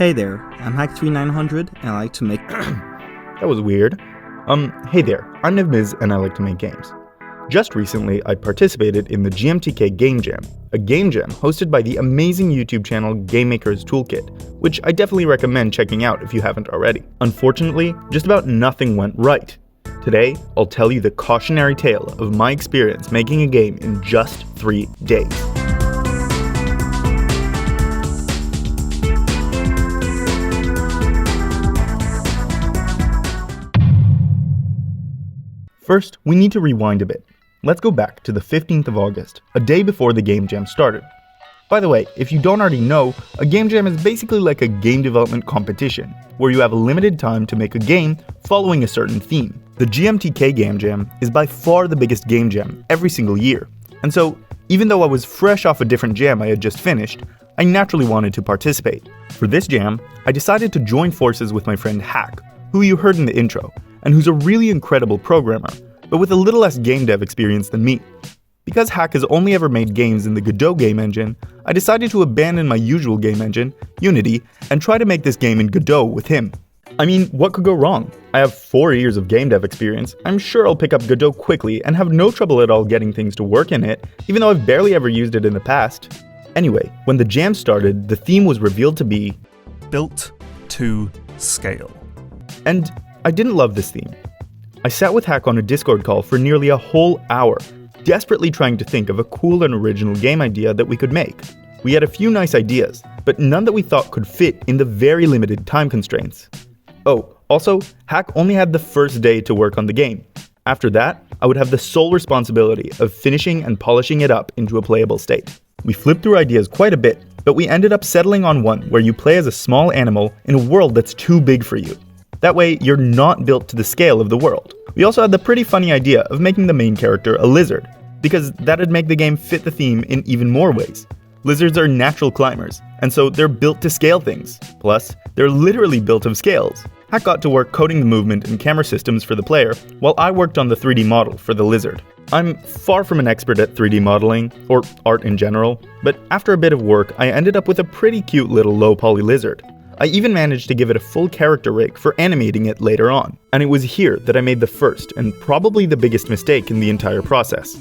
Hey there, I'm Hack3900 and I like to make... That was weird. Hey there, I'm Nivmiz and I like to make games. Just recently, I participated in the GMTK Game Jam, a game jam hosted by the amazing YouTube channel Game Maker's Toolkit, which I definitely recommend checking out if you haven't already. Unfortunately, just about nothing went right. Today, I'll tell you the cautionary tale of my experience making a game in just 3 days. First, we need to rewind a bit. Let's go back to the 15th of August, a day before the Game Jam started. By the way, if you don't already know, a Game Jam is basically like a game development competition, where you have a limited time to make a game following a certain theme. The GMTK Game Jam is by far the biggest game jam every single year, and so, even though I was fresh off a different jam I had just finished, I naturally wanted to participate. For this jam, I decided to join forces with my friend Hack, who you heard in the intro, and who's a really incredible programmer, but with a little less game dev experience than me. Because Hack has only ever made games in the Godot game engine, I decided to abandon my usual game engine, Unity, and try to make this game in Godot with him. I mean, what could go wrong? I have 4 years of game dev experience, I'm sure I'll pick up Godot quickly and have no trouble at all getting things to work in it, even though I've barely ever used it in the past. Anyway, when the jam started, the theme was revealed to be built to scale. And I didn't love this theme. I sat with Hack on a Discord call for nearly a whole hour, desperately trying to think of a cool and original game idea that we could make. We had a few nice ideas, but none that we thought could fit in the very limited time constraints. Oh, also, Hack only had the first day to work on the game. After that, I would have the sole responsibility of finishing and polishing it up into a playable state. We flipped through ideas quite a bit, but we ended up settling on one where you play as a small animal in a world that's too big for you. That way, you're not built to the scale of the world. We also had the pretty funny idea of making the main character a lizard, because that'd make the game fit the theme in even more ways. Lizards are natural climbers, and so they're built to scale things. Plus, they're literally built of scales. Hack got to work coding the movement and camera systems for the player, while I worked on the 3D model for the lizard. I'm far from an expert at 3D modeling, or art in general, but after a bit of work, I ended up with a pretty cute little low-poly lizard. I even managed to give it a full character rig for animating it later on. And it was here that I made the first, and probably the biggest mistake in the entire process.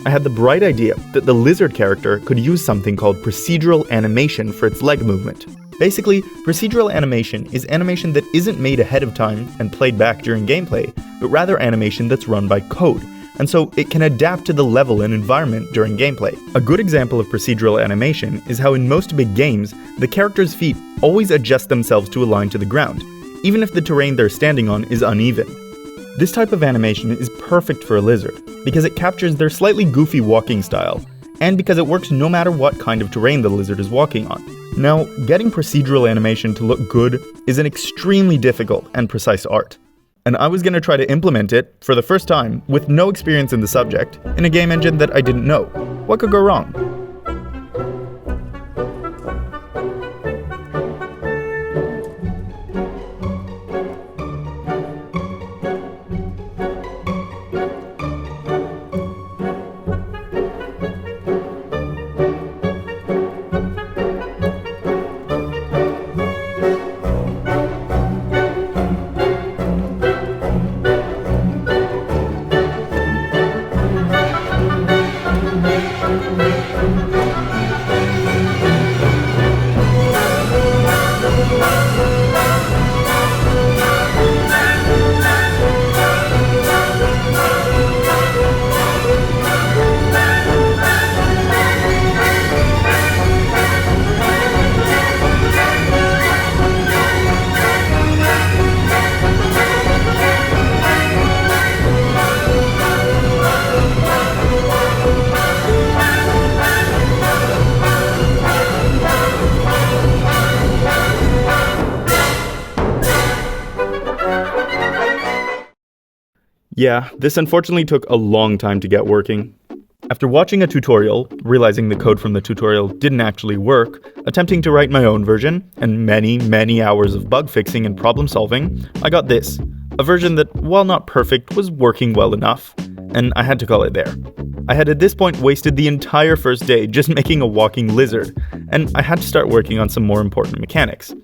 I had the bright idea that the lizard character could use something called procedural animation for its leg movement. Basically, procedural animation is animation that isn't made ahead of time and played back during gameplay, but rather animation that's run by code, and so it can adapt to the level and environment during gameplay. A good example of procedural animation is how in most big games, the character's feet always adjust themselves to align to the ground, even if the terrain they're standing on is uneven. This type of animation is perfect for a lizard, because it captures their slightly goofy walking style, and because it works no matter what kind of terrain the lizard is walking on. Now, getting procedural animation to look good is an extremely difficult and precise art. And I was going to try to implement it, for the first time, with no experience in the subject, in a game engine that I didn't know. What could go wrong? Yeah, this unfortunately took a long time to get working. After watching a tutorial, realizing the code from the tutorial didn't actually work, attempting to write my own version, and many hours of bug fixing and problem solving, I got this. A version that, while not perfect, was working well enough, and I had to call it there. I had at this point wasted the entire first day just making a walking lizard, and I had to start working on some more important mechanics.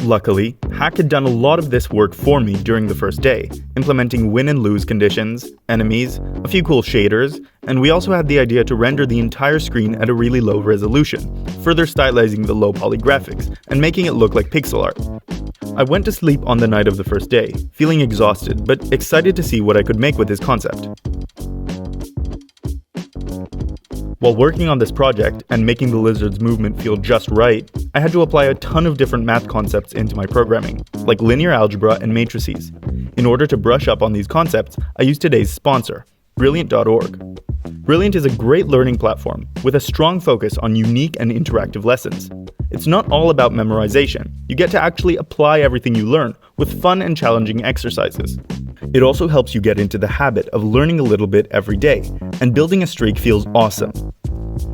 Luckily, Hack had done a lot of this work for me during the first day, implementing win and lose conditions, enemies, a few cool shaders, and we also had the idea to render the entire screen at a really low resolution, further stylizing the low poly graphics and making it look like pixel art. I went to sleep on the night of the first day, feeling exhausted but excited to see what I could make with this concept. While working on this project and making the lizard's movement feel just right, I had to apply a ton of different math concepts into my programming, like linear algebra and matrices. In order to brush up on these concepts, I used today's sponsor, Brilliant.org. Brilliant is a great learning platform with a strong focus on unique and interactive lessons. It's not all about memorization. You get to actually apply everything you learn with fun and challenging exercises. It also helps you get into the habit of learning a little bit every day, and building a streak feels awesome.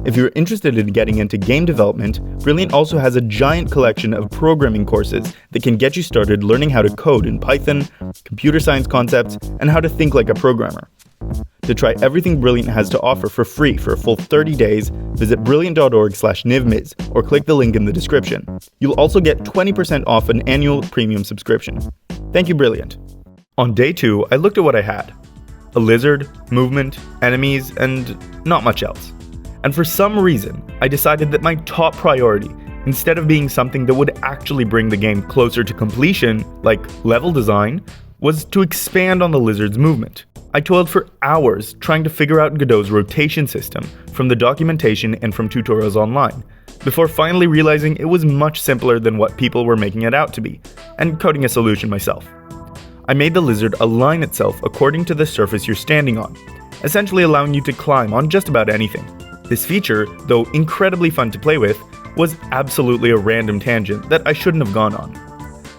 If you're interested in getting into game development, Brilliant also has a giant collection of programming courses that can get you started learning how to code in Python, computer science concepts, and how to think like a programmer. To try everything Brilliant has to offer for free for a full 30 days, visit brilliant.org/nivmiz or click the link in the description. You'll also get 20% off an annual premium subscription. Thank you, Brilliant. On day 2, I looked at what I had. A lizard, movement, enemies, and not much else. And for some reason, I decided that my top priority, instead of being something that would actually bring the game closer to completion, like level design, was to expand on the lizard's movement. I toiled for hours trying to figure out Godot's rotation system from the documentation and from tutorials online, before finally realizing it was much simpler than what people were making it out to be, and coding a solution myself. I made the lizard align itself according to the surface you're standing on, essentially allowing you to climb on just about anything. This feature, though incredibly fun to play with, was absolutely a random tangent that I shouldn't have gone on.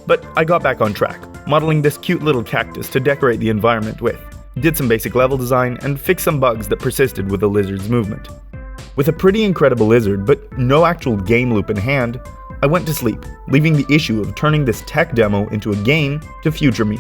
But I got back on track, modeling this cute little cactus to decorate the environment with, did some basic level design, and fixed some bugs that persisted with the lizard's movement. With a pretty incredible lizard, but no actual game loop in hand, I went to sleep, leaving the issue of turning this tech demo into a game to future me.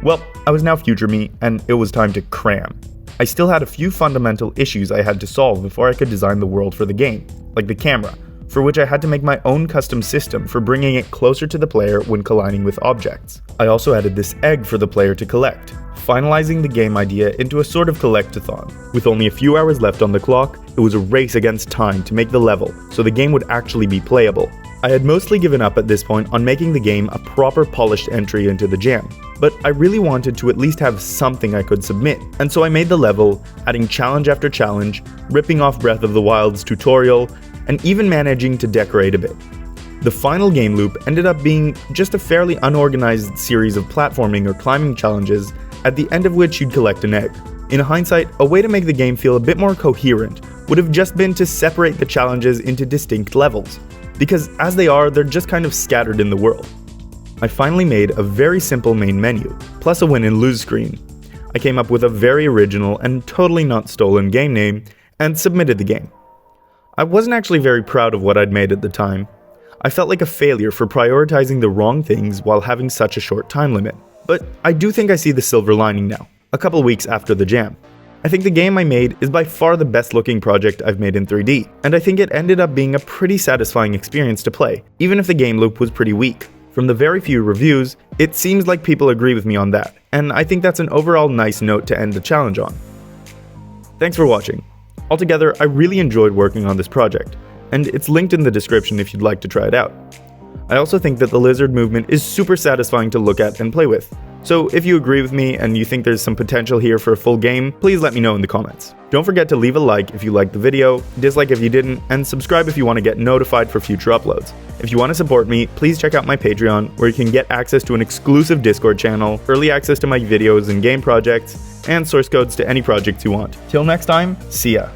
Well, I was now future me, and it was time to cram. I still had a few fundamental issues I had to solve before I could design the world for the game, like the camera, for which I had to make my own custom system for bringing it closer to the player when colliding with objects. I also added this egg for the player to collect, finalizing the game idea into a sort of collect-a-thon. With only a few hours left on the clock, it was a race against time to make the level, so the game would actually be playable. I had mostly given up at this point on making the game a proper polished entry into the jam, but I really wanted to at least have something I could submit, and so I made the level, adding challenge after challenge, ripping off Breath of the Wild's tutorial, and even managing to decorate a bit. The final game loop ended up being just a fairly unorganized series of platforming or climbing challenges, at the end of which you'd collect an egg. In hindsight, a way to make the game feel a bit more coherent would have just been to separate the challenges into distinct levels, because as they are, they're just kind of scattered in the world. I finally made a very simple main menu, plus a win and lose screen. I came up with a very original and totally not stolen game name, and submitted the game. I wasn't actually very proud of what I'd made at the time. I felt like a failure for prioritizing the wrong things while having such a short time limit. But I do think I see the silver lining now, a couple weeks after the jam. I think the game I made is by far the best looking project I've made in 3D, and I think it ended up being a pretty satisfying experience to play, even if the game loop was pretty weak. From the very few reviews, it seems like people agree with me on that, and I think that's an overall nice note to end the challenge on. Thanks for watching. Altogether, I really enjoyed working on this project, and it's linked in the description if you'd like to try it out. I also think that the lizard movement is super satisfying to look at and play with. So if you agree with me and you think there's some potential here for a full game, please let me know in the comments. Don't forget to leave a like if you liked the video, dislike if you didn't, and subscribe if you want to get notified for future uploads. If you want to support me, please check out my Patreon, where you can get access to an exclusive Discord channel, early access to my videos and game projects, and source codes to any projects you want. Till next time, see ya!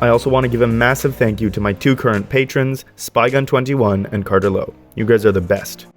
I also want to give a massive thank you to my 2 current patrons, Spygun21 and Carter Lowe. You guys are the best.